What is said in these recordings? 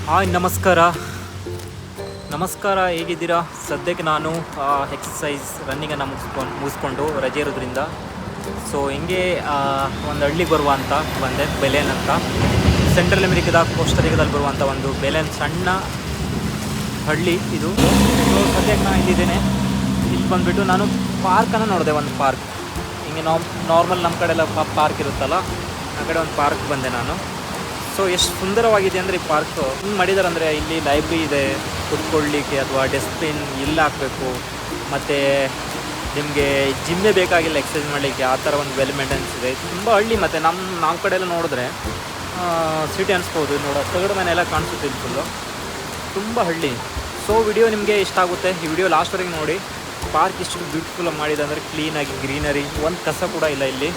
Hi ನಮಸ್ಕಾರ ಹೇಗಿದ್ದೀರಾ? ಸದ್ಯಕ್ಕೆ ನಾನು ಎಕ್ಸಸೈಸ್ ರನ್ನಿಂಗನ್ನು ಮುಗಿಸ್ಕೊಂಡು ರಜೆ ಇರೋದ್ರಿಂದ ಸೊ ಹಿಂಗೆ ಒಂದು ಹಳ್ಳಿಗೆ ಬರುವ ಅಂತ ಬಂದೆ. ಬೆಲೆನ್ ಅಂತ ಸೆಂಟ್ರಲ್ ಅಮೆರಿಕದ ಕೋಸ್ಟರಿಕಾದಲ್ಲಿ ಬರುವಂಥ ಒಂದು ಬೆಲೆನ್ ಸಣ್ಣ ಹಳ್ಳಿ ಇದು. ಸದ್ಯಕ್ಕೆ ನಾನು ಇಲ್ಲಿದ್ದೇನೆ. ಇಲ್ಲಿ ಬಂದುಬಿಟ್ಟು ನಾನು ಪಾರ್ಕನ್ನು ನೋಡಿದೆ. ಒಂದು ಪಾರ್ಕ್ ಹಿಂಗೆ ನಾರ್ಮಲ್ ನಮ್ಮ ಕಡೆ ಎಲ್ಲ ಪಾರ್ಕ್ ಇರುತ್ತಲ್ಲ, ಆ ಕಡೆ ಒಂದು ಪಾರ್ಕ್ ಬಂದೆ ನಾನು. ಸೊ ಎಷ್ಟು ಸುಂದರವಾಗಿದೆ ಅಂದರೆ ಈ ಪಾರ್ಕ್ ಹಿಂಗೆ ಮಾಡಿದ್ದಾರೆ ಅಂದರೆ ಇಲ್ಲಿ ಲೈಬ್ರರಿ ಇದೆ, ಕುತ್ಕೊಳ್ಳಿಕ್ಕೆ ಅಥವಾ ಡಸ್ಟ್ಬಿನ್ ಇಲ್ಲಿ ಹಾಕಬೇಕು, ಮತ್ತು ನಿಮಗೆ ಜಿಮ್ಮೇ ಬೇಕಾಗಿಲ್ಲ ಎಕ್ಸಸೈಸ್ ಮಾಡಲಿಕ್ಕೆ, ಆ ಥರ ಒಂದು ವೆಲ್ ಮೇಂಟೆನ್ಸ್ ಇದೆ. ತುಂಬ ಹಳ್ಳಿ. ಮತ್ತು ನಮ್ಮ ಕಡೆ ಎಲ್ಲ ನೋಡಿದ್ರೆ ಸಿಟಿ ಅನಿಸ್ಬೋದು, ತಗಡು ಮನೆ ಎಲ್ಲ ಕಾಣಿಸುತ್ತೆ ಫುಲ್ಲು, ತುಂಬ ಹಳ್ಳಿ. ಸೊ ವಿಡಿಯೋ ನಿಮಗೆ ಇಷ್ಟ ಆಗುತ್ತೆ. ಈ ವಿಡಿಯೋ ಲಾಸ್ಟ್ವರೆಗೆ ನೋಡಿ. ಪಾರ್ಕ್ ಇಷ್ಟು ಬ್ಯೂಟಿಫುಲ್ ಮಾಡಿದೆ ಅಂದರೆ ಕ್ಲೀನಾಗಿ ಗ್ರೀನರಿ, ಒಂದು ಕಸ ಕೂಡ ಇಲ್ಲ ಇಲ್ಲಿ,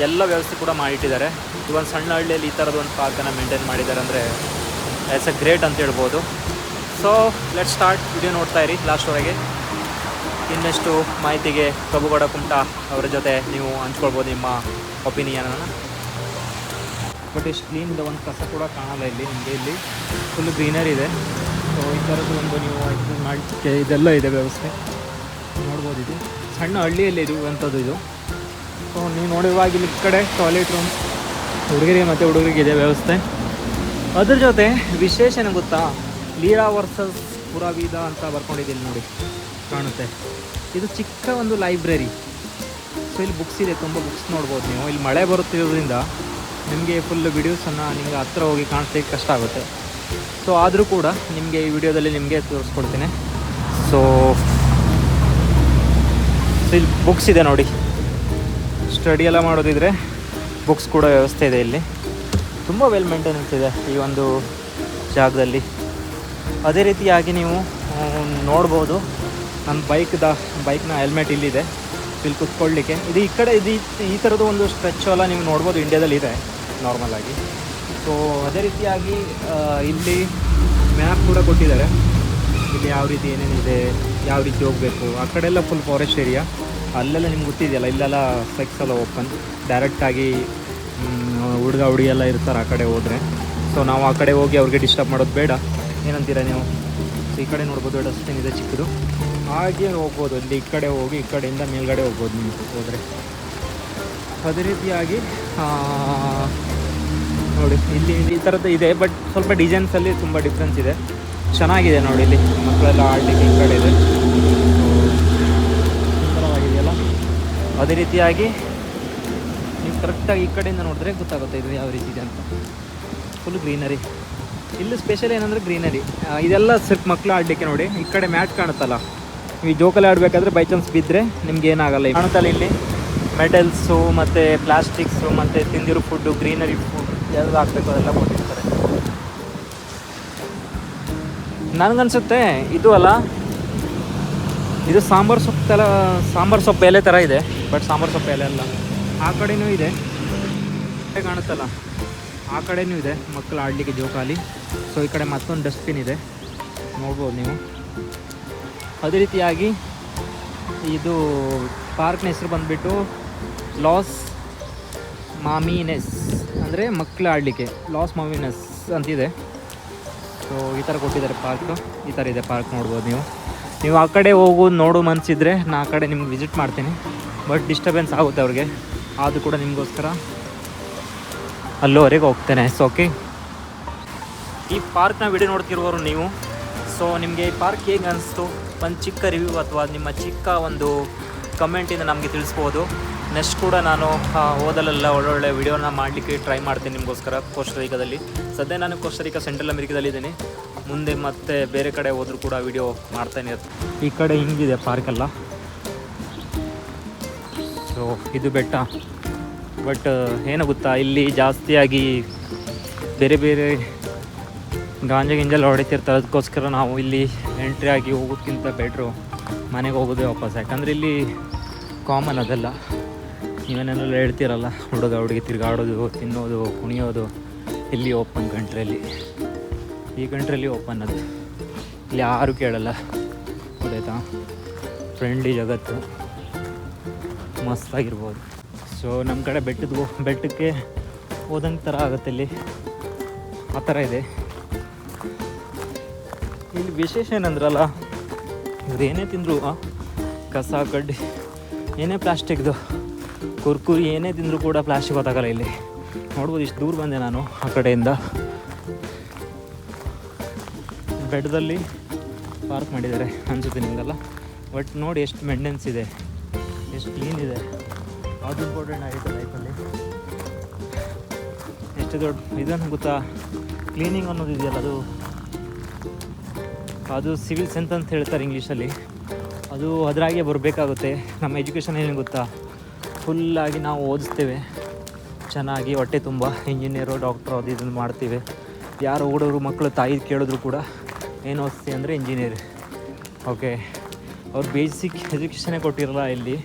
ಎಲ್ಲ ವ್ಯವಸ್ಥೆ ಕೂಡ ಮಾಡಿಟ್ಟಿದ್ದಾರೆ. ಈ ಒಂದು ಸಣ್ಣ ಹಳ್ಳಿಯಲ್ಲಿ ಈ ಥರದ ಒಂದು ಪಾರ್ಕನ್ನು ಮೇಂಟೈನ್ ಮಾಡಿದ್ದಾರೆ ಅಂದರೆ ಇಟ್ಸ್ ಅ ಗ್ರೇಟ್ ಅಂತ ಹೇಳ್ಬೋದು. So let start. ವಿಡಿಯೋ ನೋಡ್ತಾ ಇರಿ ಲಾಸ್ಟ್ವರೆಗೆ. ಇನ್ನಷ್ಟು ಮಾಹಿತಿಗೆ ಪ್ರಭುಗೌಡ ಕುಮಟಾ ಅವರ ಜೊತೆ ನೀವು ಹಂಚ್ಕೊಳ್ಬೋದು ನಿಮ್ಮ ಒಪಿನಿಯನನ್ನು. ಬಟ್ ಇಷ್ಟು ಕ್ಲೀನಿಂದ ಒಂದು ಕಸ ಕೂಡ ಕಾಣಲ್ಲ ಇಲ್ಲಿ. ನಿಮಗೆ ಇಲ್ಲಿ ಫುಲ್ ಗ್ರೀನರಿ ಇದೆ. ಸೊ ಈ ಥರದ್ದು ಒಂದು ನೀವು ಮಾಡಲಿಕ್ಕೆ ಇದೆಲ್ಲ ಇದೆ ವ್ಯವಸ್ಥೆ ನೋಡ್ಬೋದು. ಇದು ಸಣ್ಣ ಹಳ್ಳಿಯಲ್ಲಿ ಇರುವಂಥದ್ದು ಇದು. ಸೊ ನೀವು ನೋಡುವಾಗ ಇಲ್ಲಿ ಈ ಕಡೆ ಟಾಯ್ಲೆಟ್ ರೂಮ್ ಹುಡುಗರಿಗೆ ಮತ್ತು ಹುಡುಗರಿಗೆ ಇದೆ ವ್ಯವಸ್ಥೆ. ಅದ್ರ ಜೊತೆ ವಿಶೇಷ ಏನು ಗೊತ್ತಾ, ಲೀಲಾ ವರ್ಸಸ್ ಪುರಾವಿದ ಅಂತ ಬರ್ಕೊಂಡಿದ್ದೀನಿ ನೋಡಿ, ಕಾಣುತ್ತೆ. ಇದು ಚಿಕ್ಕ ಒಂದು ಲೈಬ್ರರಿ. ಸೊ ಇಲ್ಲಿ ಬುಕ್ಸ್ ಇದೆ, ತುಂಬ ಬುಕ್ಸ್ ನೋಡ್ಬೋದು ನೀವು. ಇಲ್ಲಿ ಮಳೆ ಬರುತ್ತಿರೋದ್ರಿಂದ ನಿಮಗೆ ಫುಲ್ ವಿಡಿಯೋಸನ್ನು ನಿಮಗೆ ಹತ್ರ ಹೋಗಿ ಕಾಣಿಸ್ಲಿಕ್ಕೆ ಕಷ್ಟ ಆಗುತ್ತೆ. ಸೊ ಆದರೂ ಕೂಡ ನಿಮಗೆ ಈ ವಿಡಿಯೋದಲ್ಲಿ ನಿಮಗೆ ತೋರಿಸ್ಕೊಡ್ತೀನಿ. ಸೊ ಇಲ್ಲಿ ಬುಕ್ಸ್ ಇದೆ ನೋಡಿ, ಸ್ಟಡಿ ಎಲ್ಲ ಮಾಡೋದಿದ್ರೆ ಬುಕ್ಸ್ ಕೂಡ ವ್ಯವಸ್ಥೆ ಇದೆ ಇಲ್ಲಿ. ತುಂಬ ವೆಲ್ ಮೇಂಟೆನೆನ್ಸ್ ಇದೆ ಈ ಒಂದು ಜಾಗದಲ್ಲಿ. ಅದೇ ರೀತಿಯಾಗಿ ನೀವು ನೋಡ್ಬೋದು, ನನ್ನ ಬೈಕ್ನ ಹೆಲ್ಮೆಟ್ ಇಲ್ಲಿದೆ, ಇಲ್ಲಿ ಕುತ್ಕೊಳ್ಳಿಕ್ಕೆ. ಇದು ಈ ಕಡೆ ಈ ಥರದ್ದು ಒಂದು ಸ್ಟ್ರೆಚ್ ಎಲ್ಲ ನೀವು ನೋಡ್ಬೋದು, ಇಂಡಿಯಾದಲ್ಲಿ ಇದೆ ನಾರ್ಮಲಾಗಿ. ಸೊ ಅದೇ ರೀತಿಯಾಗಿ ಇಲ್ಲಿ ಮ್ಯಾಪ್ ಕೂಡ ಕೊಟ್ಟಿದ್ದಾರೆ. ಇಲ್ಲಿ ಯಾವ ರೀತಿ ಏನೇನಿದೆ, ಯಾವ ರೀತಿ ಹೋಗಬೇಕು. ಆ ಕಡೆ ಎಲ್ಲ ಫುಲ್ ಫಾರೆಸ್ಟ್ ಏರಿಯಾ, ಅಲ್ಲೆಲ್ಲ ನಿಮ್ಗೆ ಗೊತ್ತಿದೆಯಲ್ಲ, ಇಲ್ಲೆಲ್ಲ ಸೆಕ್ಸ್ ಎಲ್ಲ ಓಪನ್ ಡೈರೆಕ್ಟಾಗಿ ಹುಡುಗಿ ಎಲ್ಲ ಇರ್ತಾರೆ ಆ ಕಡೆ ಹೋದರೆ. ಸೊ ನಾವು ಆ ಕಡೆ ಹೋಗಿ ಅವ್ರಿಗೆ ಡಿಸ್ಟರ್ಬ್ ಮಾಡೋದು ಬೇಡ. ಏನಂತೀರ ನೀವು? ಸೊ ಈ ಕಡೆ ನೋಡ್ಬೋದು, ಡಸ್ಟ್ಬಿನ್ ಇದೆ ಚಿಕ್ಕದು, ಹಾಗೆ ಹೋಗ್ಬೋದು. ಇಲ್ಲಿ ಈ ಕಡೆ ಹೋಗಿ ಈ ಕಡೆಯಿಂದ ಮೇಲ್ಗಡೆ ಹೋಗ್ಬೋದು ನೀವು ಹೋದರೆ. ಅದೇ ರೀತಿಯಾಗಿ ನೋಡಿ ಇಲ್ಲಿ ಈ ಥರದ್ದು ಇದೆ. ಬಟ್ ಸ್ವಲ್ಪ ಡಿಸೈನ್ಸಲ್ಲಿ ತುಂಬ ಡಿಫ್ರೆನ್ಸ್ ಇದೆ, ಚೆನ್ನಾಗಿದೆ ನೋಡಿ. ಇಲ್ಲಿ ಮಕ್ಕಳೆಲ್ಲ ಆಡಲಿಕ್ಕೆ ಈ ಕಡೆ ಇದೆ, ಸುಂದರವಾಗಿದೆಯಲ್ಲ. ಅದೇ ರೀತಿಯಾಗಿ ನೀವು ಕರೆಕ್ಟಾಗಿ ಈ ಕಡೆಯಿಂದ ನೋಡಿದ್ರೆ ಗೊತ್ತಾಗುತ್ತೆ ಇದು ಯಾವ ರೀತಿ ಇದೆ ಅಂತ. Full greenery. ಇಲ್ಲಿ ಸ್ಪೆಷಲ್ ಏನಂದರೆ ಗ್ರೀನರಿ. ಇದೆಲ್ಲ ಸ್ವಲ್ಪ ಮಕ್ಕಳು ಆಡಲಿಕ್ಕೆ ನೋಡಿ. ಈ ಕಡೆ ಮ್ಯಾಟ್ ಕಾಣುತ್ತಲ್ಲ, ಈ ಜೋಕಲ್ಲಿ ಆಡಬೇಕಾದ್ರೆ ಬೈ ಚಾನ್ಸ್ ಬಿದ್ದರೆ ನಿಮ್ಗೆ ಏನಾಗಲ್ಲ. ಕಾಣುತ್ತಲ್ಲ ಇಲ್ಲಿ ಮೆಟಲ್ಸು ಮತ್ತು ಪ್ಲಾಸ್ಟಿಕ್ಸು ಮತ್ತು ತಿಂದಿರೋ ಫುಡ್ಡು, ಗ್ರೀನರಿ ಫುಡ್ ಎಲ್ಲ ಹಾಕಬೇಕು, ಅದೆಲ್ಲ ಕೊಟ್ಟಿರ್ತಾರೆ. ನನಗನ್ಸುತ್ತೆ ಇದು ಅಲ್ಲ, ಇದು ಸಾಂಬಾರು ಸೊಪ್ಪು ಎಲೆ ಥರ ಇದೆ. ಬಟ್ ಸಾಂಬಾರು ಸೊಪ್ಪು ಎಲೆ ಅಲ್ಲ. ಆ ಕಡೆಯೂ ಇದೆ, ಕಾಣುತ್ತಲ್ಲ, ಆ ಕಡೆಯೂ ಇದೆ ಮಕ್ಕಳು ಆಡಲಿಕ್ಕೆ ಜೋಕಾಲಿ. ಸೊ ಈ ಕಡೆ ಮತ್ತೊಂದು ಡಸ್ಟ್ಬಿನ್ ಇದೆ, ನೋಡ್ಬೋದು ನೀವು. ಅದೇ ರೀತಿಯಾಗಿ ಇದು ಪಾರ್ಕ್ನ ಹೆಸರು ಬಂದುಬಿಟ್ಟು ಲಾಸ್ ಮಾಮಿನೆಸ್, ಅಂದರೆ ಮಕ್ಕಳು ಆಡಲಿಕ್ಕೆ ಲಾಸ್ ಮಾಮಿನೆಸ್ ಅಂತಿದೆ. ಸೊ ಈ ಥರ ಕೊಟ್ಟಿದ್ದಾರೆ ಪಾರ್ಕ್. ಈ ಥರ ಇದೆ ಪಾರ್ಕ್, ನೋಡ್ಬೋದು ನೀವು ಆ ಕಡೆ ಹೋಗೋದು ನೋಡೋ ಮನಸ್ಸಿದ್ರೆ ನಾ ಆ ಕಡೆ ನಿಮ್ಗೆ ವಿಸಿಟ್ ಮಾಡ್ತೀನಿ. ಬಟ್ ಡಿಸ್ಟರ್ಬೆನ್ಸ್ ಆಗುತ್ತೆ ಅವ್ರಿಗೆ, ಆದರೂ ಕೂಡ ನಿಮಗೋಸ್ಕರ ಅಲ್ಲೋವರೆಗೆ ಹೋಗ್ತೇನೆ. ಸೊ ಓಕೆ, ಈ ಪಾರ್ಕ್ನ ವಿಡಿಯೋ ನೋಡ್ತಿರುವವರು ನೀವು. ಸೊ ನಿಮಗೆ ಈ ಪಾರ್ಕ್ ಹೇಗೆ ಅನಿಸ್ತು, ಒಂದು ಚಿಕ್ಕ ರಿವ್ಯೂ ಅಥವಾ ನಿಮ್ಮ ಚಿಕ್ಕ ಒಂದು ಕಮೆಂಟಿಂದ ನಮಗೆ ತಿಳಿಸ್ಬೋದು. ನೆಕ್ಸ್ಟ್ ಕೂಡ ನಾನು ಓದಲೆಲ್ಲ ಒಳ್ಳೊಳ್ಳೆ ವಿಡಿಯೋನ ಮಾಡಲಿಕ್ಕೆ ಟ್ರೈ ಮಾಡ್ತೀನಿ ನಿಮಗೋಸ್ಕರ ಕೋಸ್ಟರಿಕಾದಲ್ಲಿ. ಸದ್ಯ ನಾನು ಕೋಸ್ಟರಿಕಾ ಸೆಂಟ್ರಲ್ ಅಮೆರಿಕದಲ್ಲಿದ್ದೀನಿ. ಮುಂದೆ ಮತ್ತೆ ಬೇರೆ ಕಡೆ ಹೋದರೂ ಕೂಡ ವಿಡಿಯೋ ಮಾಡ್ತಾನೆ ಇರ್ತೀನಿ. ಈ ಕಡೆ ಹಿಂಗಿದೆ ಪಾರ್ಕೆಲ್ಲ. ಸೊ ಇದು ಬೆಟ್ಟ. ಬಟ್ ಏನು ಗೊತ್ತಾ, ಇಲ್ಲಿ ಜಾಸ್ತಿಯಾಗಿ ಬೇರೆ ಬೇರೆ ಗಾಂಜೆಲ್ಲ ಹೊಡಿತಿರ್ತಾರೆ. ಅದಕ್ಕೋಸ್ಕರ ನಾವು ಇಲ್ಲಿ ಎಂಟ್ರಿ ಆಗಿ ಹೋಗೋದಕ್ಕಿಂತ ಬೆಟ್ರು ಮನೆಗೆ ಹೋಗೋದೇ ವಾಪಸ್. ಯಾಕಂದರೆ ಇಲ್ಲಿ ಕಾಮನ್ ಅದೆಲ್ಲ. ನೀವೇನೆಲ್ಲ ಹೇಳ್ತೀರಲ್ಲ, ಹುಡುಗಿ ತಿರುಗಾಡೋದು, ತಿನ್ನೋದು, ಕುಣಿಯೋದು, ಇಲ್ಲಿ ಓಪನ್ ಕಂಟ್ರಿಯಲ್ಲಿ. ಈ ಕಂಟ್ರಿಯಲ್ಲಿ ಓಪನ್ ಅದು, ಇಲ್ಲಿ ಯಾರೂ ಕೇಳಲ್ಲ, ಗೊತ್ತಾಯ್ತಾ? ಫ್ರೆಂಡ್ಲಿ ಜಗತ್ತು, ಮಸ್ತಾಗಿರ್ಬೋದು. ಸೊ ನಮ್ಮ ಕಡೆ ಬೆಟ್ಟಕ್ಕೆ ಹೋದಂಗೆ ಥರ ಆಗುತ್ತೆ ಇಲ್ಲಿ, ಆ ಥರ ಇದೆ. ಇಲ್ಲಿ ವಿಶೇಷ ಏನಂದ್ರಲ್ಲ, ಇವ್ರು ಏನೇ ತಿಂದರು ಕಸ ಕಡ್ಡಿ ಏನೇ ಪ್ಲಾಸ್ಟಿಕ್ದು ಕುರ್ಕುರಿ ಏನೇ ತಿಂದರೂ ಕೂಡ ಪ್ಲಾಸ್ಟಿಕ್ ಗೊತ್ತಾಗಲ್ಲ. ಇಲ್ಲಿ ನೋಡ್ಬೋದು, ಇಷ್ಟು ದೂರ ಬಂದೆ ನಾನು ಆ ಕಡೆಯಿಂದ. ಬೆಡ್ದಲ್ಲಿ ಪಾರ್ಕ್ ಮಾಡಿದ್ದಾರೆ ಅನಿಸುತ್ತೆ ನಿಮಗೆಲ್ಲ. ಬಟ್ ನೋಡಿ ಎಷ್ಟು ಮೇಂಟೆನೆನ್ಸ್ ಇದೆ, ಎಷ್ಟು ಕ್ಲೀನ್ ಇದೆ. ಅದು ಇಂಪಾರ್ಟೆಂಟ್ ಆಗಿದೆ ಲೈಫಲ್ಲಿ. ಎಷ್ಟು ದೊಡ್ಡ ಇದನ್ನು ಗೊತ್ತಾ, ಕ್ಲೀನಿಂಗ್ ಅನ್ನೋದು ಇದೆಯಲ್ಲ, ಅದು ಸಿವಿಲ್ ಸೆನ್ಸ್ ಅಂತ ಹೇಳ್ತಾರೆ ಇಂಗ್ಲೀಷಲ್ಲಿ. ಅದು ಅದರಾಗೆ ಬರಬೇಕಾಗುತ್ತೆ. ನಮ್ಮ ಎಜುಕೇಷನ್ ಏನು ಗೊತ್ತಾ, ಫುಲ್ಲಾಗಿ ನಾವು ಓದಿಸ್ತೇವೆ ಚೆನ್ನಾಗಿ, ಹೊಟ್ಟೆ ತುಂಬ ಇಂಜಿನಿಯರು ಡಾಕ್ಟ್ರು ಅದು ಇದನ್ನು ಮಾಡ್ತೀವಿ. ಯಾರು ಹುಡುಗರು ಮಕ್ಕಳು ತಾಯಿ ಕೇಳಿದ್ರು ಕೂಡ ಏನು ಓದಿಸ್ತೀವಿ ಅಂದರೆ ಇಂಜಿನಿಯರ್. ಓಕೆ, ಅವ್ರು ಬೇಸಿಕ್ ಎಜುಕೇಷನೇ ಕೊಟ್ಟಿರಲ್ಲ ಇಲ್ಲಿ.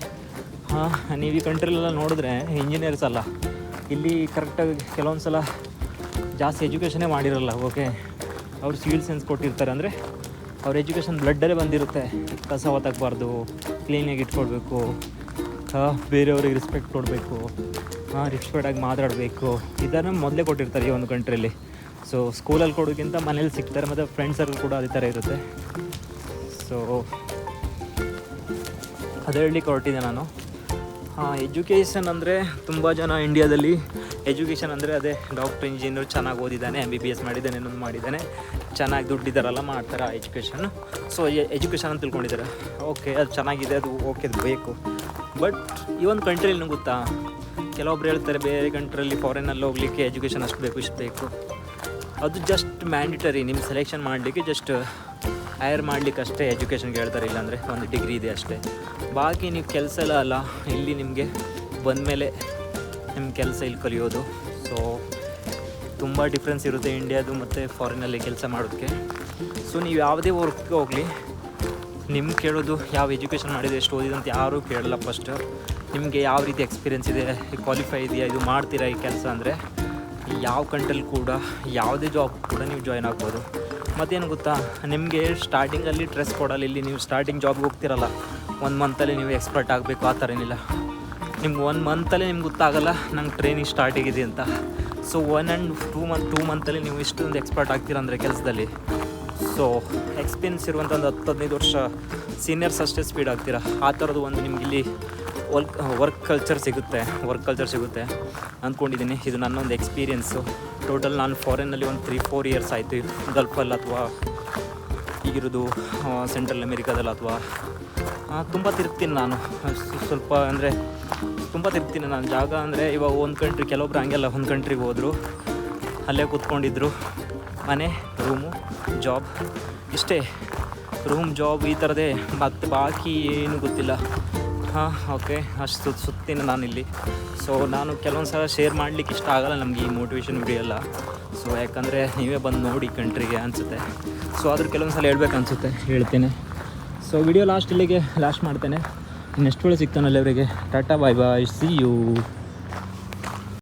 ನೀವು ಈ ಕಂಟ್ರಿಲೆಲ್ಲ ನೋಡಿದ್ರೆ ಇಂಜಿನಿಯರ್ಸ್ ಅಲ್ಲ, ಇಲ್ಲಿ ಕರೆಕ್ಟಾಗಿ ಕೆಲವೊಂದು ಸಲ ಜಾಸ್ತಿ ಎಜುಕೇಷನೇ ಮಾಡಿರಲ್ಲ. ಓಕೆ, ಅವ್ರು ಸಿವಿಲ್ ಸೆನ್ಸ್ ಕೊಟ್ಟಿರ್ತಾರೆ, ಅಂದರೆ ಅವ್ರ ಎಜುಕೇಷನ್ ಬ್ಲಡ್ಡಲ್ಲೇ ಬಂದಿರುತ್ತೆ. ಕಸ ಹೊತ್ತಾಗಬಾರ್ದು, ಕ್ಲೀನಾಗಿ ಇಟ್ಕೊಳ್ಬೇಕು, ಬೇರೆಯವ್ರಿಗೆ ರೆಸ್ಪೆಕ್ಟ್ ಕೊಡಬೇಕು, ರೆಸ್ಪೆಕ್ಟಾಗಿ ಮಾತಾಡಬೇಕು, ಇದನ್ನು ಮೊದಲೇ ಕೊಟ್ಟಿರ್ತಾರೆ ಈ ಒಂದು ಕಂಟ್ರಿಯಲ್ಲಿ. ಸೊ ಸ್ಕೂಲಲ್ಲಿ ಕೊಡೋಕ್ಕಿಂತ ಮನೇಲಿ ಸಿಗ್ತಾರೆ, ಮತ್ತು ಫ್ರೆಂಡ್ಸ್ ಸರ್ಕಲ್ ಕೂಡ ಅದೇ ಥರ ಇರುತ್ತೆ. ಸೊ ಅದೇ ಹೇಳಲಿಕ್ಕೆ ಹೊರಟಿದ್ದೆ ನಾನು. ಎಜುಕೇಷನ್ ಅಂದರೆ ತುಂಬ ಜನ ಇಂಡಿಯಾದಲ್ಲಿ ಎಜುಕೇಷನ್ ಅಂದರೆ ಅದೇ ಡಾಕ್ಟ್ರ್ ಇಂಜಿನಿಯರ್ ಚೆನ್ನಾಗಿ ಓದಿದ್ದಾನೆ, MBBS ಮಾಡಿದ್ದಾನೆ, ಇನ್ನೊಂದು ಮಾಡಿದ್ದಾನೆ, ಚೆನ್ನಾಗಿ ದುಡ್ಡಿದ್ದಾರಲ್ಲ ಮಾಡ್ತಾರೆ ಎಜುಕೇಷನ್. ಸೊ ಎಜುಕೇಷನ್ ಅಂತ ತಿಳ್ಕೊಂಡಿದ್ದಾರೆ. ಓಕೆ, ಅದು ಚೆನ್ನಾಗಿದೆ, ಅದು ಓಕೆ, ಅದು ಬೇಕು. ಬಟ್ ಈ ಒಂದು ಕಂಟ್ರಿಯಲ್ಲಿ ಗೊತ್ತಾ, ಕೆಲವೊಬ್ರು ಹೇಳ್ತಾರೆ ಬೇರೆ ಕಂಟ್ರಿಯಲ್ಲಿ ಫಾರಿನಲ್ಲಿ ಹೋಗಲಿಕ್ಕೆ ಎಜುಕೇಷನ್ ಅಷ್ಟು ಬೇಕು ಇಷ್ಟು ಬೇಕು. ಅದು ಜಸ್ಟ್ ಮ್ಯಾಂಡಿಟರಿ, ನಿಮ್ಮ ಸೆಲೆಕ್ಷನ್ ಮಾಡಲಿಕ್ಕೆ, ಜಸ್ಟ್ ಹೈರ್ ಮಾಡಲಿಕ್ಕೆ ಅಷ್ಟೇ ಎಜುಕೇಷನ್ಗೆ ಹೇಳ್ತಾರೆ. ಇಲ್ಲಾಂದರೆ ಒಂದು ಡಿಗ್ರಿ ಇದೆ ಅಷ್ಟೇ. ಬಾಕಿ ನೀವು ಕೆಲಸ ಎಲ್ಲ ಅಲ್ಲ, ಇಲ್ಲಿ ನಿಮಗೆ ಬಂದಮೇಲೆ ನಿಮ್ಮ ಕೆಲಸ ಇಲ್ಲಿ ಕಲಿಯೋದು. ಸೊ ತುಂಬ ಡಿಫ್ರೆನ್ಸ್ ಇರುತ್ತೆ ಇಂಡಿಯಾದು ಮತ್ತು ಫಾರಿನಲ್ಲಿ ಕೆಲಸ ಮಾಡೋದಕ್ಕೆ. ಸೊ ನೀವು ಯಾವುದೇ ವರ್ಕ್ಗೆ ಹೋಗಲಿ, ನಿಮ್ಗೆ ಕೇಳೋದು ಯಾವ ಎಜುಕೇಷನ್ ಮಾಡಿದೆ, ಎಷ್ಟು ಓದಿದೆ ಅಂತ ಯಾರೂ ಕೇಳಲ್ಲ. ಫಸ್ಟ್ ನಿಮಗೆ ಯಾವ ರೀತಿ ಎಕ್ಸ್ಪೀರಿಯೆನ್ಸ್ ಇದೆ, ಕ್ವಾಲಿಫೈ ಇದೆಯಾ, ಇದು ಮಾಡ್ತೀರಾ ಈ ಕೆಲಸ ಅಂದರೆ ಯಾವ ಕಂಟ್ರಿಲಿ ಕೂಡ ಯಾವುದೇ ಜಾಬ್ ಕೂಡ ನೀವು ಜಾಯ್ನ್ ಆಗ್ಬೋದು. ಮತ್ತೇನು ಗೊತ್ತಾ, ನಿಮಗೆ ಸ್ಟಾರ್ಟಿಂಗಲ್ಲಿ ಸ್ಟ್ರೆಸ್ ಕೊಡಲ್ಲ. ಇಲ್ಲಿ ನೀವು ಸ್ಟಾರ್ಟಿಂಗ್ ಜಾಬ್ಗೆ ಹೋಗ್ತಿರಲ್ಲ, 1 ಮಂತಲ್ಲಿ ನೀವು ಎಕ್ಸ್ಪರ್ಟ್ ಆಗಬೇಕು ಆ ಥರ ಏನಿಲ್ಲ. ನಿಮ್ಗೆ 1 ಮಂತಲ್ಲಿ ನಿಮ್ಗೆ ಗೊತ್ತಾಗಲ್ಲ ನಂಗೆ ಟ್ರೈನಿಂಗ್ ಸ್ಟಾರ್ಟ್ ಆಗಿದೆ ಅಂತ. ಸೊ 1 and 2 ಮಂತಲ್ಲಿ ನೀವು ಇಷ್ಟೊಂದು ಎಕ್ಸ್ಪರ್ಟ್ ಆಗ್ತೀರ ಅಂದರೆ ಕೆಲಸದಲ್ಲಿ. ಸೊ ಎಕ್ಸ್ಪೀರಿಯನ್ಸ್ ಇರುವಂಥ ಒಂದು 10-15 ವರ್ಷ ಸೀನಿಯರ್ಸ್ ಅಷ್ಟೇ ಸ್ಪೀಡ್ ಆಗ್ತೀರ. ಆ ಥರದ್ದು ಒಂದು ನಿಮ್ಗೆ ಇಲ್ಲಿ ವರ್ಕ್ ಕಲ್ಚರ್ ಸಿಗುತ್ತೆ ಅಂದ್ಕೊಂಡಿದ್ದೀನಿ. ಇದು ನನ್ನೊಂದು ಎಕ್ಸ್ಪೀರಿಯೆನ್ಸು. ಟೋಟಲ್ ನಾನು ಫಾರಿನಲ್ಲಿ ಒಂದು 3-4 ಇಯರ್ಸ್ ಆಯಿತು, ಗಲ್ಫಲ್ಲಿ ಅಥವಾ ಈಗಿರೋದು ಸೆಂಟ್ರಲ್ ಅಮೇರಿಕಾದಲ್ಲಿ ಅಥವಾ ತುಂಬ ತಿರುಗ್ತೀನಿ ನಾನು. ಸ್ವಲ್ಪ ಅಂದರೆ ತುಂಬ ತಿರುಗ್ತೀನಿ ನಾನು ಜಾಗ. ಅಂದರೆ ಇವಾಗ ಒಂದು ಕಂಟ್ರಿ, ಕೆಲವೊಬ್ರು ಹಂಗೆಲ್ಲ ಒಂದು ಕಂಟ್ರಿಗೆ ಹೋದರು, ಅಲ್ಲೇ ಕೂತ್ಕೊಂಡಿದ್ರು, ಮನೆ, ರೂಮು, ಜಾಬ್, ಇಷ್ಟೇ. ರೂಮ್, ಜಾಬ್ ಈ ಥರದೇ, ಮತ್ತು ಬಾಕಿ ಏನೂ ಗೊತ್ತಿಲ್ಲ. ಓಕೆ, ಅಷ್ಟು ಸುತ್ತೀನಿ ನಾನಿಲ್ಲಿ. ಸೊ ನಾನು ಕೆಲವೊಂದು ಸಲ ಶೇರ್ ಮಾಡಲಿಕ್ಕೆ ಇಷ್ಟ ಆಗೋಲ್ಲ ನಮಗೆ ಈ ಮೋಟಿವೇಶನ್ ವಿಡಿಯೋ ಎಲ್ಲ. ಸೊ ಯಾಕಂದರೆ ನೀವೇ ಬಂದು ನೋಡಿ ಕಂಟ್ರಿಗೆ ಅನಿಸುತ್ತೆ. ಸೊ ಆದರೂ ಕೆಲವೊಂದು ಸಲ ಹೇಳ್ಬೇಕು ಅನಿಸುತ್ತೆ, ಹೇಳ್ತೇನೆ. ಸೊ ವಿಡಿಯೋ ಲಾಸ್ಟ್ ಮಾಡ್ತೇನೆ. ನೆಕ್ಸ್ಟ್ ವೇಳೆ ಸಿಗ್ತಾನಲ್ಲ ಅವರಿಗೆ. ಟಾಟಾ, ಬಾಯ್ ಬಾಯ್, ಸಿ ಯು.